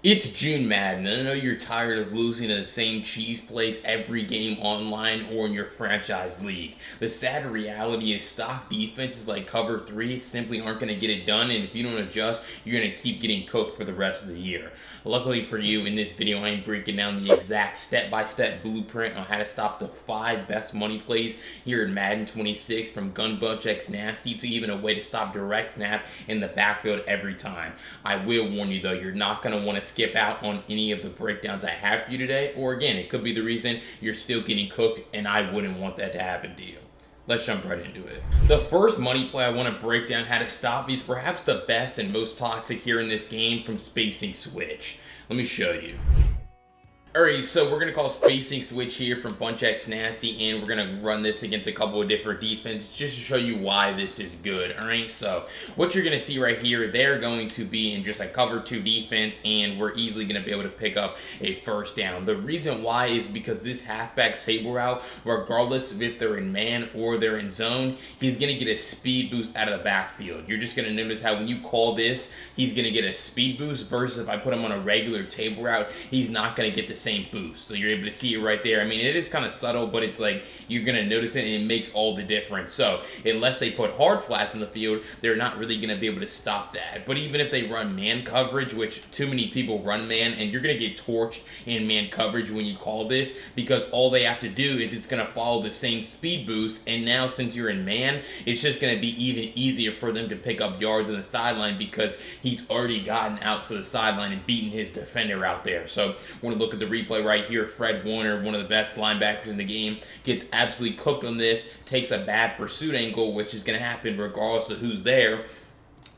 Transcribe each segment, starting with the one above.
It's June Madden. I know you're tired of losing to the same cheese plays every game online or in your franchise league. The sad reality is stock defenses like Cover 3 simply aren't going to get it done, and if you don't adjust, you're going to keep getting cooked for the rest of the year. Luckily for you, in this video, I am breaking down the exact step-by-step blueprint on how to stop the 5 best money plays here in Madden 26, from gun bunch X nasty to even a way to stop direct snap in the backfield every time. I will warn you though, you're not going to want to skip out on any of the breakdowns I have for you today, or again, it could be the reason you're still getting cooked, and I wouldn't want that to happen to you. Let's jump right into it. The first money play I want to break down how to stop is perhaps the best and most toxic here in this game, from spacing switch. Let me show you. Alright, so we're going to call spacing switch here from Bunch X Nasty, and we're going to run this against a couple of different defenses just to show you why this is good. Alright, so what you're going to see right here, they're going to be in just a cover 2 defense, and we're easily going to be able to pick up a first down. The reason why is because this halfback table route, regardless of if they're in man or they're in zone, he's going to get a speed boost out of the backfield. You're just going to notice how when you call this, he's going to get a speed boost, versus if I put him on a regular table route, he's not going to get the same boost. So you're able to see it right there. I mean, it is kind of subtle, but it's like you're going to notice it, and it makes all the difference. So unless they put hard flats in the field, they're not really going to be able to stop that. But even if they run man coverage, which too many people run man, and you're going to get torched in man coverage when you call this, because all they have to do is it's going to follow the same speed boost, and now since you're in man, it's just going to be even easier for them to pick up yards on the sideline, because he's already gotten out to the sideline and beaten his defender out there. So we're going to look at the replay right here. Fred Warner, one of the best linebackers in the game, gets absolutely cooked on this, takes a bad pursuit angle, which is going to happen regardless of who's there.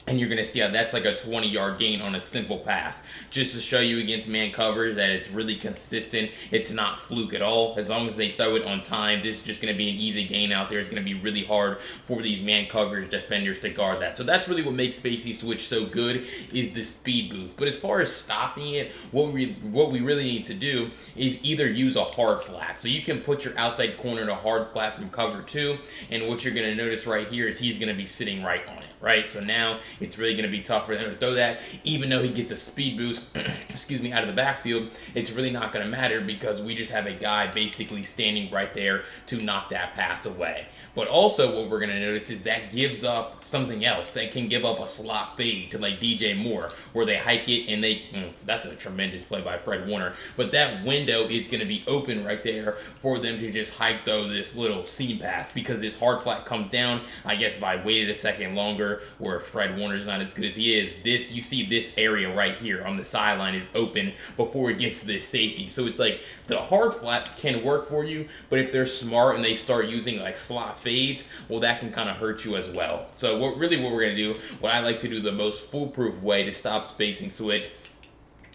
And you're going to see how that's like a 20-yard gain on a simple pass. Just to show you against man coverage that it's really consistent. It's not fluke at all. As long as they throw it on time, this is just going to be an easy gain out there. It's going to be really hard for these man coverage defenders to guard that. So that's really what makes spacing switch so good, is the speed boost. But as far as stopping it, what we really need to do is either use a hard flat. So you can put your outside corner in a hard flat from cover 2. And what you're going to notice right here is he's going to be sitting right on it. Right? So now it's really going to be tough for him to throw that. Even though he gets a speed boost, excuse me, out of the backfield, it's really not going to matter, because we just have a guy basically standing right there to knock that pass away. But also what we're going to notice is that gives up something else. That can give up a slot fade to like DJ Moore, where they hike it and they, that's a tremendous play by Fred Warner. But that window is going to be open right there for them to just hike though this little seam pass, because this hard flat comes down. I guess if I waited a second longer, where Fred Warner's not as good as he is, this, you see this area right here on the sideline is open before it gets to this safety. So it's like the hard flat can work for you, but if they're smart and they start using like slot fades, well, that can kind of hurt you as well. So what we're going to do, what I like to do the most foolproof way to stop spacing switch,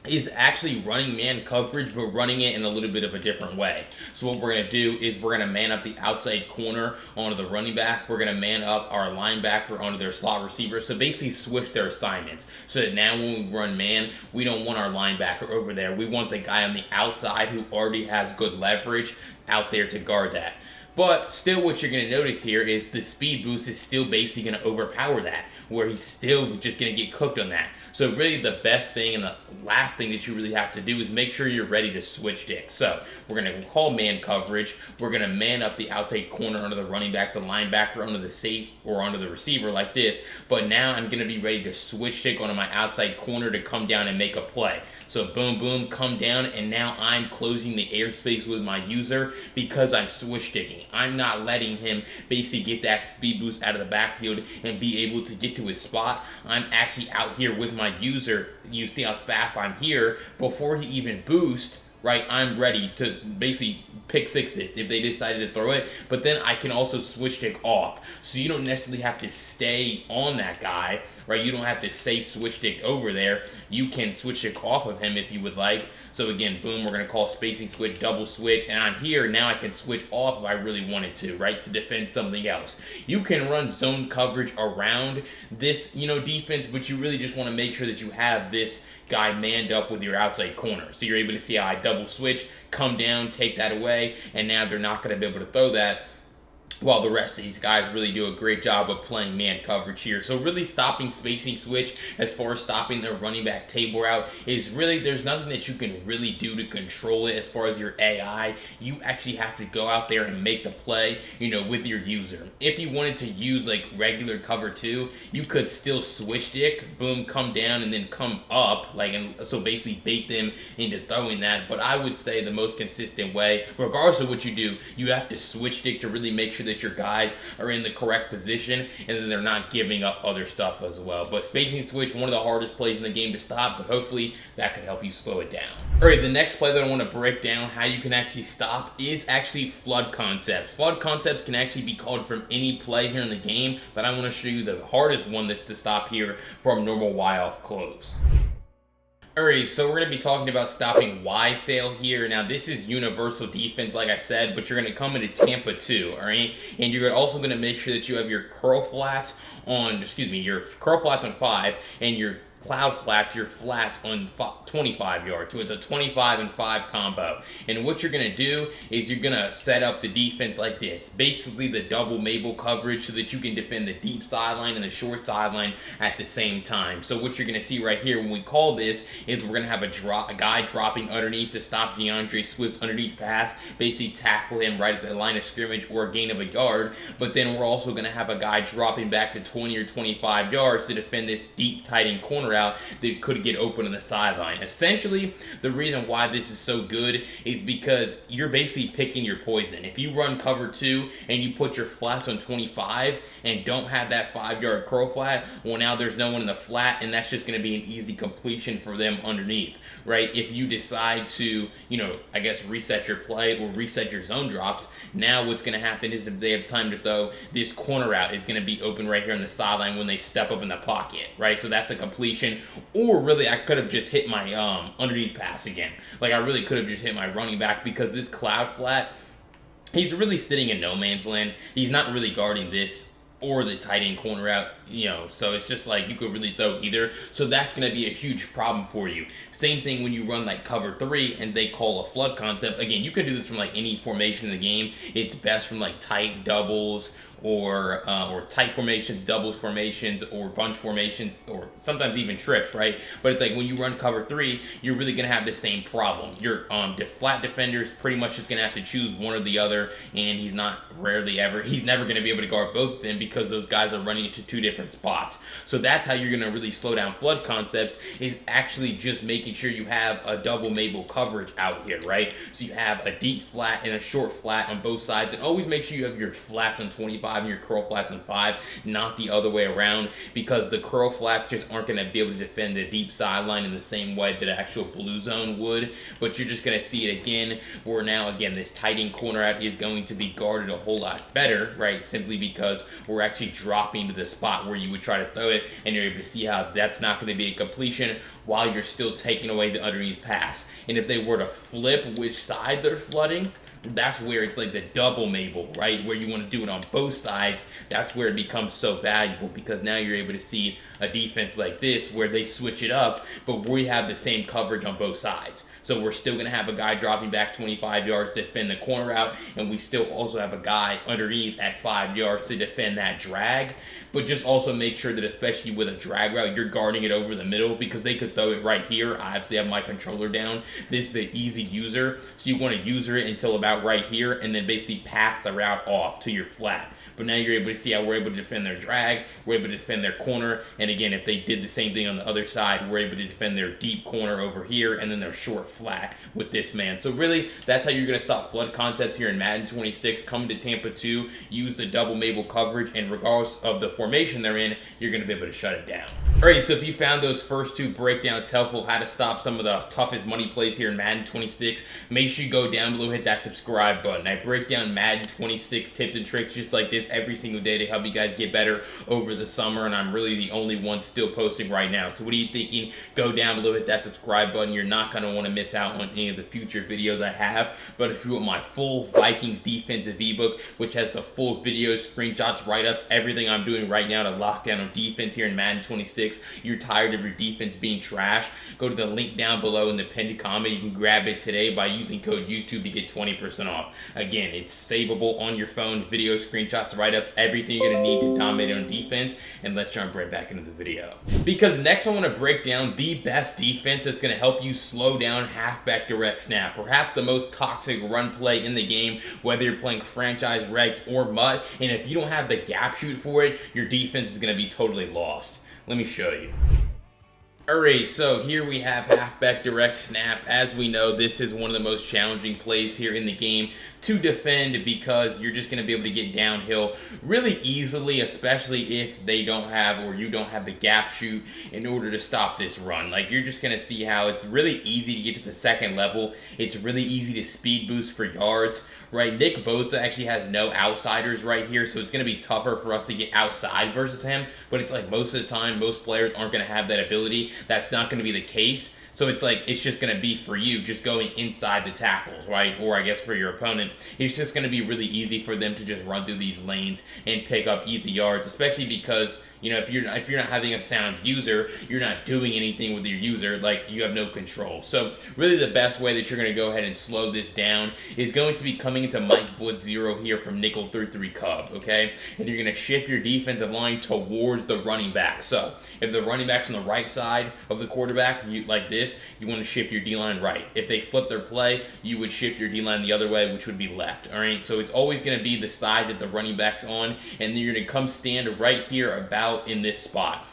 is actually running man coverage, but running it in a little bit of a different way. So what we're going to do is we're going to man up the outside corner onto the running back. We're going to man up our linebacker onto their slot receiver. So basically switch their assignments, so that now when we run man, we don't want our linebacker over there. We want the guy on the outside who already has good leverage out there to guard that. But still, what you're going to notice here is the speed boost is still basically going to overpower that, where he's still just going to get cooked on that. So really the best thing and the last thing that you really have to do is make sure you're ready to switch dicks. So we're going to call man coverage. We're going to man up the outside corner under the running back, the linebacker under the safe, or under the receiver like this. But now I'm going to be ready to switch stick onto my outside corner to come down and make a play. So boom, boom, come down, and now I'm closing the airspace with my user because I'm switch sticking. I'm not letting him basically get that speed boost out of the backfield and be able to get to his spot. I'm actually out here with my user. You see how fast I'm here. Before he even boosts, right, I'm ready to basically pick six this if they decided to throw it, but then I can also switch stick off. So you don't necessarily have to stay on that guy, right? You don't have to stay switch stick over there. You can switch stick off of him if you would like. So again, boom, we're going to call spacing switch, double switch, and I'm here. Now I can switch off if I really wanted to, right, to defend something else. You can run zone coverage around this, defense, but you really just want to make sure that you have this guy manned up with your outside corner. So you're able to see how I double switch, come down, take that away, and now they're not going to be able to throw that. while the rest of these guys really do a great job of playing man coverage here. So really stopping spacing switch as far as stopping their running back table route is really, there's nothing that you can really do to control it as far as your AI. You actually have to go out there and make the play, you know, with your user. If you wanted to use like regular cover 2, you could still switch stick, boom, come down and then come up, like, and so basically bait them into throwing that. But I would say the most consistent way, regardless of what you do, you have to switch stick to really make sure that your guys are in the correct position and then they're not giving up other stuff as well. But spacing switch, one of the hardest plays in the game to stop, but hopefully that could help you slow it down. Alright, the next play that I want to break down how you can actually stop is actually flood concepts. Flood concepts can actually be called from any play here in the game, but I want to show you the hardest one that's to stop here from normal Y off close. Alright, so we're going to be talking about stopping Y sail here. Now, this is universal defense, like I said, but you're going to come into Tampa 2, alright? And you're also going to make sure that you have your curl flats on, your curl flats on 5 and your cloud flats, your flats on 25 yards. So it's a 25 and 5 combo. And what you're going to do is you're going to set up the defense like this. Basically the double Mabel coverage so that you can defend the deep sideline and the short sideline at the same time. So what you're going to see right here when we call this is we're going to have a guy dropping underneath to stop DeAndre Swift's underneath pass, basically tackle him right at the line of scrimmage or a gain of a yard. But then we're also going to have a guy dropping back to 20 or 25 yards to defend this deep tight end corner out that could get open on the sideline. Essentially, the reason why this is so good is because you're basically picking your poison. If you run cover 2 and you put your flats on 25 and don't have that 5-yard curl flat, well, now there's no one in the flat, and that's just going to be an easy completion for them underneath, right? If you decide to, I guess reset your play or reset your zone drops, now what's going to happen is if they have time to throw, this corner out is going to be open right here on the sideline when they step up in the pocket, right? So that's a completion. Or really, I could have just hit my underneath pass again. Like, I really could have just hit my running back because this cloud flat, he's really sitting in no man's land. He's not really guarding this or the tight end corner out, so it's just like you could really throw either. So that's going to be a huge problem for you. Same thing when you run like cover 3 and they call a flood concept. Again, you could do this from like any formation in the game. It's best from like tight doubles or tight formations, doubles formations, or bunch formations, or sometimes even trips, right? But it's like when you run cover 3, you're really going to have the same problem. Your flat defender's pretty much just going to have to choose one or the other, and he's never going to be able to guard both of them because those guys are running into 2 different spots. So that's how you're going to really slow down flood concepts, is actually just making sure you have a double Mabel coverage out here, right? So you have a deep flat and a short flat on both sides, and always make sure you have your flats on 25 and your curl flats on 5, not the other way around, because the curl flats just aren't going to be able to defend the deep sideline in the same way that an actual blue zone would. But you're just going to see it again, where now again this tight end corner out is going to be guarded a whole lot better, right? Simply because we're actually dropping to the spot where you would try to throw it, and you're able to see how that's not going to be a completion while you're still taking away the underneath pass. And if they were to flip which side they're flooding, that's where it's like the double Mabel, right? Where you want to do it on both sides. That's where it becomes so valuable, because now you're able to see a defense like this where they switch it up, but we have the same coverage on both sides. So we're still going to have a guy dropping back 25 yards to defend the corner out, and we still also have a guy underneath at 5 yards to defend that drag. But just also make sure that, especially with a drag route, you're guarding it over the middle, because they could throw it right here. I obviously have my controller down. This is an easy user, so you want to user it until about right here, and then basically pass the route off to your flat. But now you're able to see how we're able to defend their drag, we're able to defend their corner, and again, if they did the same thing on the other side, we're able to defend their deep corner over here, and then their short flat with this man. So really, that's how you're going to stop flood concepts here in Madden 26. Come to Tampa 2, use the double Mabel coverage, and regardless of the formation they're in, you're going to be able to shut it down. Alright, so if you found those first 2 breakdowns helpful, how to stop some of the toughest money plays here in Madden 26, make sure you go down below, hit that subscribe button. I break down Madden 26 tips and tricks just like this every single day to help you guys get better over the summer, and I'm really the only one still posting right now. So what are you thinking? Go down below, hit that subscribe button. You're not going to want to miss out on any of the future videos I have. But if you want my full Vikings defensive ebook, which has the full videos, screenshots, write-ups, everything I'm doing doing right now to lock down on defense here in Madden 26, you're tired of your defense being trash, go to the link down below in the pinned comment. You can grab it today by using code YouTube to get 20% off. Again, it's savable on your phone, video screenshots, write-ups, everything you're going to need to dominate on defense. And let's jump right back into the video. Because next I want to break down the best defense that's going to help you slow down halfback direct snap. Perhaps the most toxic run play in the game, whether you're playing franchise regs or mud. And if you don't have the gap shoot for it, your defense is going to be totally lost. Let me show you. Alright, so here we have halfback direct snap. As we know, this is one of the most challenging plays here in the game to defend because you're just going to be able to get downhill really easily, especially if they don't have or you don't have the gap shoot in order to stop this run. Like, you're just going to see how it's really easy to get to the second level. It's really easy to speed boost for yards. Right, Nick Bosa actually has no outsiders right here, so it's going to be tougher for us to get outside versus him, but it's like most of the time, most players aren't going to have that ability. That's not going to be the case. So it's like, it's just going to be for you just going inside the tackles, right? Or I guess for your opponent, it's just going to be really easy for them to just run through these lanes and pick up easy yards, especially because, you know, if you're not having a sound user, you're not doing anything with your user, like you have no control. So really the best way that you're going to go ahead and slow this down is going to be coming into Mike Blitz 0 here from nickel 3-3 Cub, okay? And you're going to shift your defensive line towards the running back. So if the running back's on the right side of the quarterback, like this, you want to shift your D-line right. If they flip their play, you would shift your D-line the other way, which would be left, all right? So it's always going to be the side that the running back's on, and then you're going to come stand right here about in this spot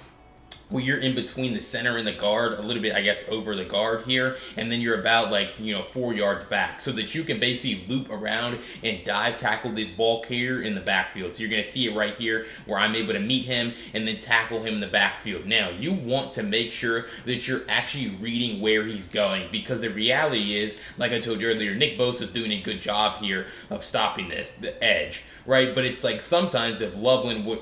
where you're in between the center and the guard, a little bit, I guess, over the guard here, and then you're about, like, 4 yards back, so that you can basically loop around and dive tackle this ball carrier in the backfield. So you're going to see it right here where I'm able to meet him and then tackle him in the backfield. Now, you want to make sure that you're actually reading where he's going, because the reality is, like I told you earlier, Nick Bosa is doing a good job here of stopping the edge, right? But it's like sometimes if Loveland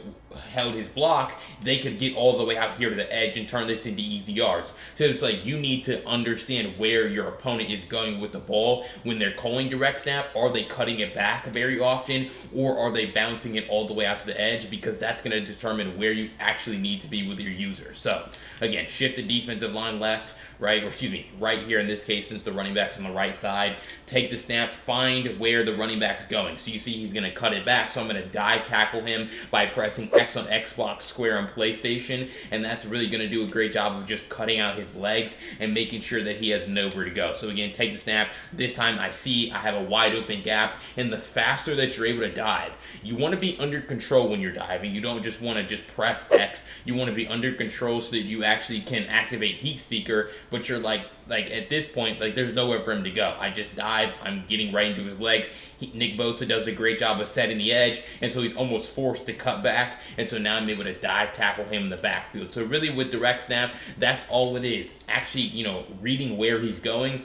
held his block, they could get all the way out here to the edge and turn this into easy yards. So it's like you need to understand where your opponent is going with the ball when they're calling direct snap. Are they cutting it back very often, or are they bouncing it all the way out to the edge? Because that's going to determine where you actually need to be with your user. So again, shift the defensive line left, right, or excuse me, right here in this case, since the running back's on the right side. Take the snap, find where the running back's going. So you see he's going to cut it back, so I'm going to dive tackle him by pressing X on Xbox Square on PlayStation, and that's really going to do a great job of just cutting out his legs and making sure that he has nowhere to go. So again, take the snap. This time I have a wide open gap, and the faster that you're able to dive, you want to be under control when you're diving. You don't just want to just press X. You want to be under control so that you actually can activate Heat Seeker, but you're like at this point, like, there's nowhere for him to go. I just dive, I'm getting right into his legs. Nick Bosa does a great job of setting the edge, and so he's almost forced to cut back, and so now I'm able to dive tackle him in the backfield. So really with direct snap, that's all it is. Actually, reading where he's going,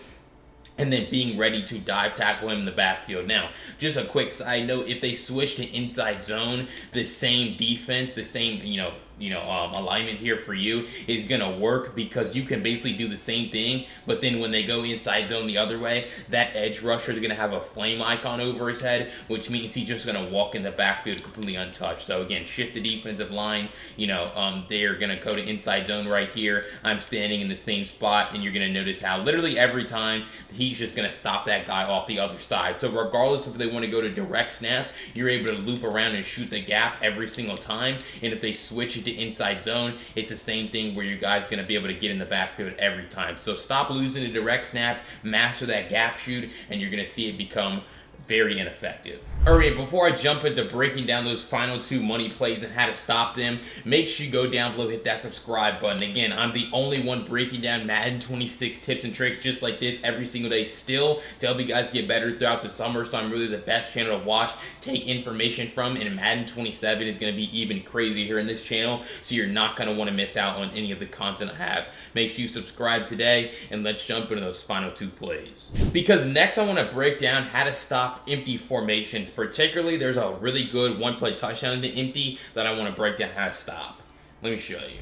and then being ready to dive tackle him in the backfield. Now, just a quick side note, if they switch to inside zone, the same defense, the same, alignment here for you is going to work, because you can basically do the same thing, but then when they go inside zone the other way, that edge rusher is going to have a flame icon over his head, which means he's just going to walk in the backfield completely untouched. So again, shift the defensive line, they are going to go to inside zone right here. I'm standing in the same spot, and you're going to notice how literally every time he's just going to stop that guy off the other side. So regardless if they want to go to direct snap, you're able to loop around and shoot the gap every single time, and if they switch it to inside zone, it's the same thing where you guys going to be able to get in the backfield every time. So stop losing the direct snap, master that gap shoot, and you're going to see it become very ineffective. Alright, before I jump into breaking down those final 2 money plays and how to stop them, make sure you go down below, hit that subscribe button. Again, I'm the only one breaking down Madden 26 tips and tricks just like this every single day still to help you guys get better throughout the summer, so I'm really the best channel to watch, take information from, and Madden 27 is going to be even crazy here in this channel, so you're not going to want to miss out on any of the content I have. Make sure you subscribe today, and let's jump into those final 2 plays. Because next I want to break down how to stop empty formations. Particularly, there's a really good one-play touchdown to empty that I want to break down how to stop. Let me show you.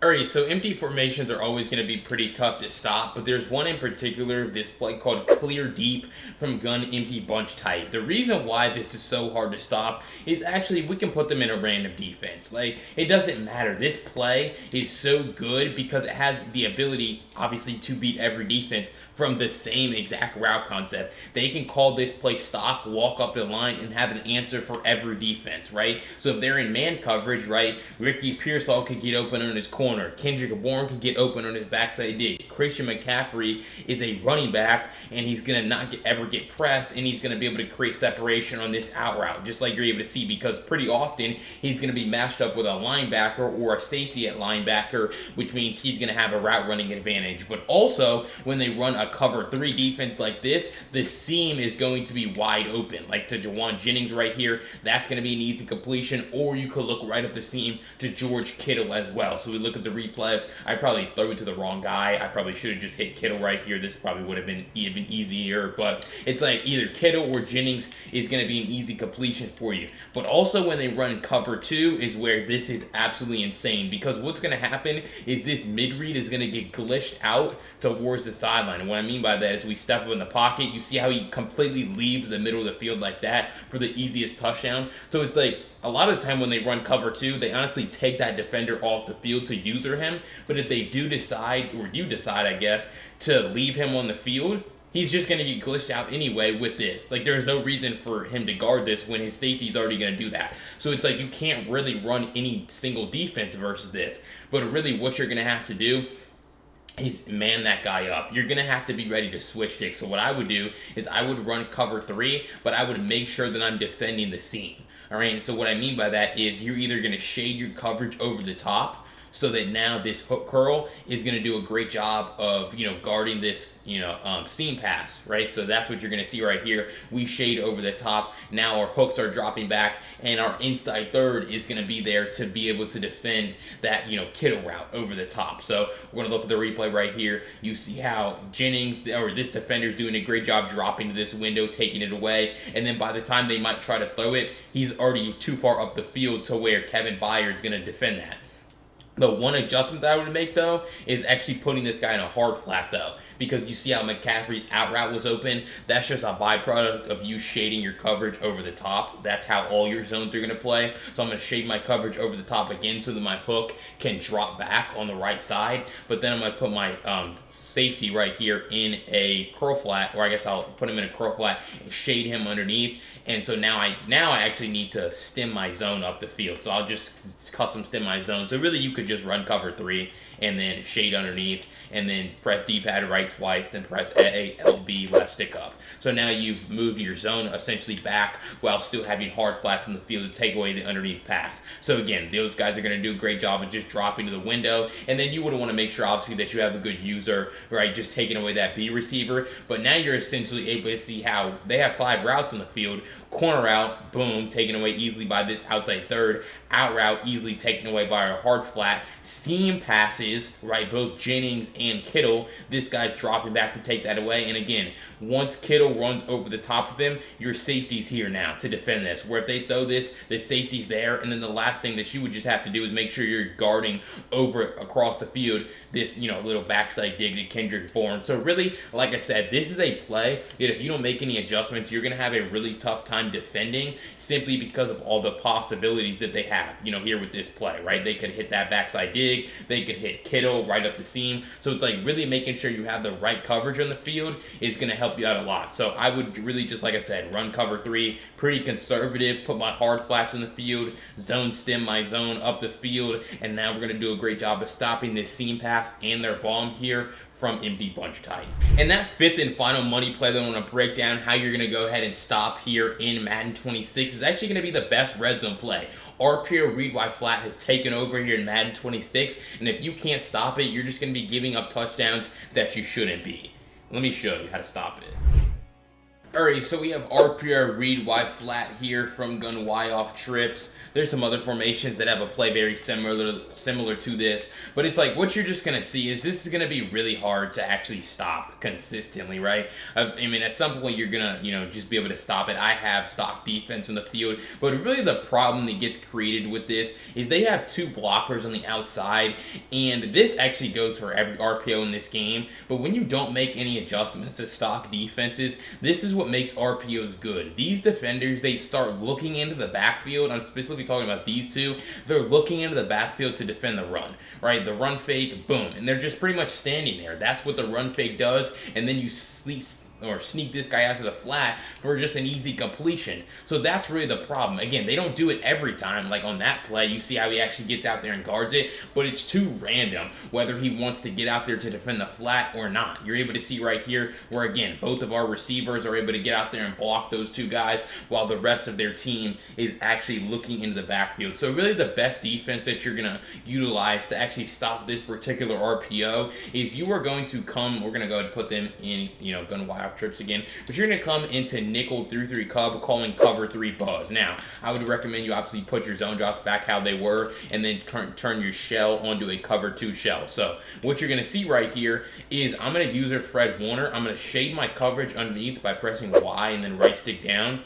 Alright, so empty formations are always going to be pretty tough to stop, but there's one in particular, this play called clear deep from gun empty bunch tight. The reason why this is so hard to stop is actually we can put them in a random defense. Like, it doesn't matter. This play is so good because it has the ability, obviously, to beat every defense from the same exact route concept. They can call this play stock, walk up the line, and have an answer for every defense, right? So if they're in man coverage, right, Ricky Pearsall could get open on his corner. Kendrick Bourne could get open on his backside dig. Christian McCaffrey is a running back, and he's going to not ever get pressed, and he's going to be able to create separation on this out route, just like you're able to see, because pretty often he's going to be matched up with a linebacker or a safety at linebacker, which means he's going to have a route running advantage. But also, when they run a cover 3 defense like this, the seam is going to be wide open. Like to Jawan Jennings right here, that's going to be an easy completion, or you could look right up the seam to George Kittle as well. So we look at the replay. I probably threw it to the wrong guy. I probably should have just hit Kittle right here. This probably would have been even easier, but it's like either Kittle or Jennings is going to be an easy completion for you. But also when they run cover 2 is where this is absolutely insane, because what's going to happen is this mid-read is going to get glitched out towards the sideline. And what I mean by that is we step up in the pocket. You see how he completely leaves the middle of the field like that for the easiest touchdown. So it's like a lot of the time when they run cover 2, they honestly take that defender off the field to user him. But if they do decide, or you decide, I guess, to leave him on the field, he's just going to get glitched out anyway with this. Like, there's no reason for him to guard this when his safety's already going to do that. So it's like you can't really run any single defense versus this. But really what you're going to have to do is man that guy up. You're going to have to be ready to switch kick. So what I would do is I would run cover 3, but I would make sure that I'm defending the seam. All right, so what I mean by that is you're either going to shade your coverage over the top, so that now this hook curl is going to do a great job of, guarding this, seam pass, right? So that's what you're going to see right here. We shade over the top. Now our hooks are dropping back, and our inside third is going to be there to be able to defend that, Kittle route over the top. So we're going to look at the replay right here. You see how Jennings, or this defender, is doing a great job dropping to this window, taking it away, and then by the time they might try to throw it, he's already too far up the field to where Kevin Byard's going to defend that. The one adjustment that I would make, though, is actually putting this guy in a hard flat, though. Because you see how McCaffrey's out route was open? That's just a byproduct of you shading your coverage over the top. That's how all your zones are going to play. So I'm going to shade my coverage over the top again so that my hook can drop back on the right side. But then I'm going to put my safety right here in a curl flat, or I guess I'll put him in a curl flat and shade him underneath. And so now I actually need to stem my zone up the field. So I'll just custom stem my zone. So really you could just run cover 3 and then shade underneath, and then press D-pad right twice, then press A, L, B, left stick up. So now you've moved your zone essentially back while still having hard flats in the field to take away the underneath pass. So again, those guys are going to do a great job of just dropping to the window, and then you would want to make sure obviously that you have a good user, right, just taking away that B receiver. But now you're essentially able to see how they have 5 routes in the field. Corner route, boom, taken away easily by this outside third. Out route, easily taken away by our hard flat. Seam passes, right, both Jennings and Kittle. This guy's dropping back to take that away. And again, once Kittle runs over the top of him, your safety's here now to defend this. Where if they throw this, the safety's there. And then the last thing that you would just have to do is make sure you're guarding over across the field this, little backside dig to Kendrick Bourne. So really, like I said, this is a play that if you don't make any adjustments, you're going to have a really tough time defending, simply because of all the possibilities that they have, here with this play, right? They could hit that backside dig, they could hit Kittle right up the seam. So it's like really making sure you have the right coverage on the field is going to help you out a lot. So I would really just, like I said, run cover 3, pretty conservative, put my hard flats in the field, zone stem my zone up the field, and now we're going to do a great job of stopping this seam pass and their bomb here from empty bunch tight. And that 5th and final money play that I want to break down how you're going to go ahead and stop here in Madden 26 is actually going to be the best red zone play. RPO read Y flat has taken over here in Madden 26, and if you can't stop it, you're just going to be giving up touchdowns that you shouldn't be. Let me show you how to stop it. Alright, so we have RPO read Y flat here from gun Y off trips. There's some other formations that have a play very similar to this, but it's like what you're just gonna see is this is gonna be really hard to actually stop consistently, right? I mean, at some point you're gonna, just be able to stop it. I have stock defense in the field, but really the problem that gets created with this is they have two blockers on the outside, and this actually goes for every RPO in this game. But when you don't make any adjustments to stock defenses, this is what makes RPOs good. These defenders, they start looking into the backfield. I'm specifically talking about these two. They're looking into the backfield to defend the run, right? The run fake, boom, and they're just pretty much standing there. That's what the run fake does, and then you sneak this guy out to the flat for just an easy completion. So that's really the problem. Again, they don't do it every time. Like on that play, you see how he actually gets out there and guards it, but it's too random whether he wants to get out there to defend the flat or not. You're able to see right here where, again, both of our receivers are able to get out there and block those two guys while the rest of their team is actually looking into the backfield. So really the best defense that you're going to utilize to actually stop this particular RPO is you are going to come, we're going to go ahead and put them in, gun wide trips again, but you're going to come into nickel 3-3 cub, calling cover 3 buzz. Now, I would recommend you obviously put your zone drops back how they were, and then turn your shell onto a cover 2 shell. So what you're going to see right here is I'm going to use a Fred Warner. I'm going to shade my coverage underneath by pressing Y and then right stick down.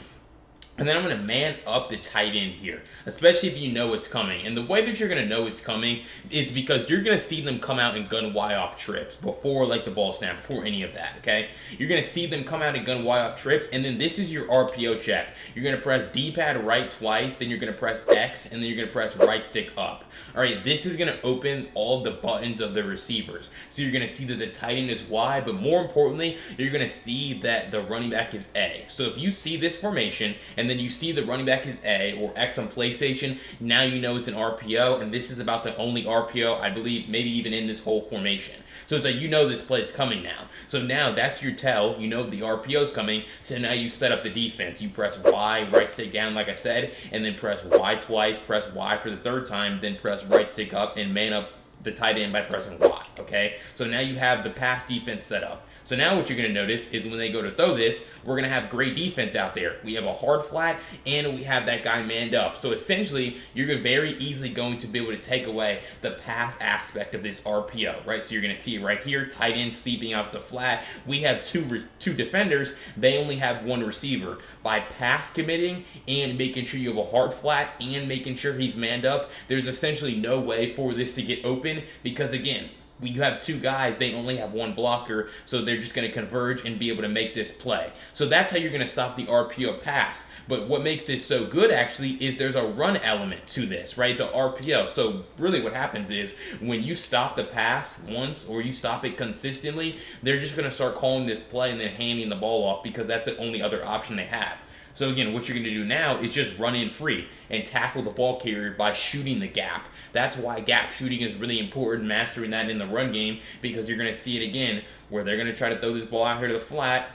And then I'm going to man up the tight end here, especially if you know it's coming. And the way that you're going to know it's coming is because you're going to see them come out and gun Y off trips before like the ball snap, before any of that, okay? You're going to see them come out and gun Y off trips, and then this is your RPO check. You're going to press D-pad right twice, then you're going to press X, and then you're going to press right stick up. All right, this is going to open all the buttons of the receivers. So you're going to see that the tight end is Y, but more importantly, you're going to see that the running back is A. So if you see this formation, and then you see the running back is A or X on PlayStation, now you know it's an RPO, and this is about the only RPO, I believe, maybe even in this whole formation. So it's like, this play is coming now. So now that's your tell, the RPO is coming, so now you set up the defense. You press Y, right stick down like I said, and then press Y twice, press Y for the third time, then press right stick up and man up the tight end by pressing Y, okay? So now you have the pass defense set up. So now what you're going to notice is when they go to throw this, we're going to have great defense out there. We have a hard flat, and we have that guy manned up. So essentially, you're very easily going to be able to take away the pass aspect of this RPO, right? So you're going to see it right here, tight end sleeping out the flat. We have two defenders. They only have one receiver. By pass committing and making sure you have a hard flat and making sure he's manned up, there's essentially no way for this to get open because, again, when you have two guys, they only have one blocker, so they're just going to converge and be able to make this play. So that's how you're going to stop the RPO pass. But what makes this so good, actually, is there's a run element to this, right? It's an RPO. So really what happens is when you stop the pass once or you stop it consistently, they're just going to start calling this play and then handing the ball off because that's the only other option they have. So again, what you're going to do now is just run in free and tackle the ball carrier by shooting the gap. That's why gap shooting is really important, mastering that in the run game, because you're going to see it again where they're going to try to throw this ball out here to the flat.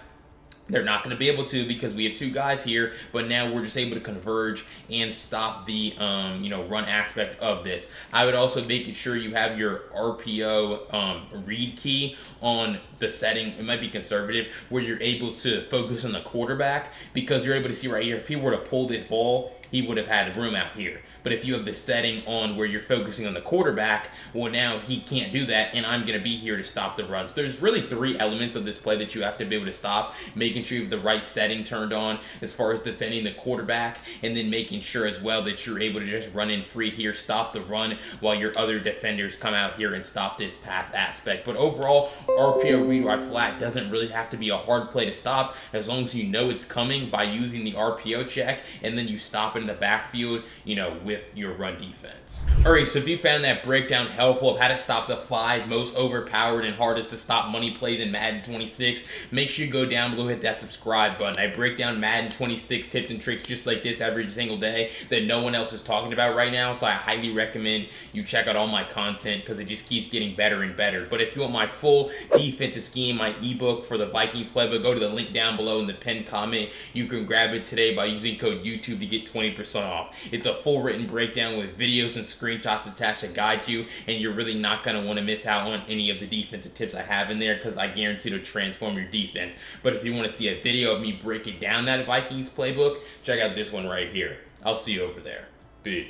They're not going to be able to because we have two guys here, but now we're just able to converge and stop the run aspect of this. I would also make sure you have your RPO read key on the setting. It might be conservative, where you're able to focus on the quarterback, because you're able to see right here, if he were to pull this ball, he would have had room out here. But if you have the setting on where you're focusing on the quarterback, well, now he can't do that, and I'm going to be here to stop the runs. There's really three elements of this play that you have to be able to stop. Making sure you have the right setting turned on as far as defending the quarterback, and then making sure as well that you're able to just run in free here, stop the run, while your other defenders come out here and stop this pass aspect. But overall, RPO read right flat doesn't really have to be a hard play to stop, as long as you know it's coming by using the RPO check, and then you stop it in the backfield, with your run defense. Alright, so if you found that breakdown helpful of how to stop the 5 most overpowered and hardest to stop money plays in Madden 26, make sure you go down below, hit that subscribe button. I break down Madden 26 tips and tricks just like this every single day that no one else is talking about right now, so I highly recommend you check out all my content because it just keeps getting better and better. But if you want my full defensive scheme, my ebook for the Vikings playbook, go to the link down below in the pinned comment. You can grab it today by using code YouTube to get 20 20% off. It's a full written breakdown with videos and screenshots attached to guide you, and you're really not going to want to miss out on any of the defensive tips I have in there, because I guarantee to transform your defense. But if you want to see a video of me breaking down that Vikings playbook, check out this one right here. I'll see you over there. Peace.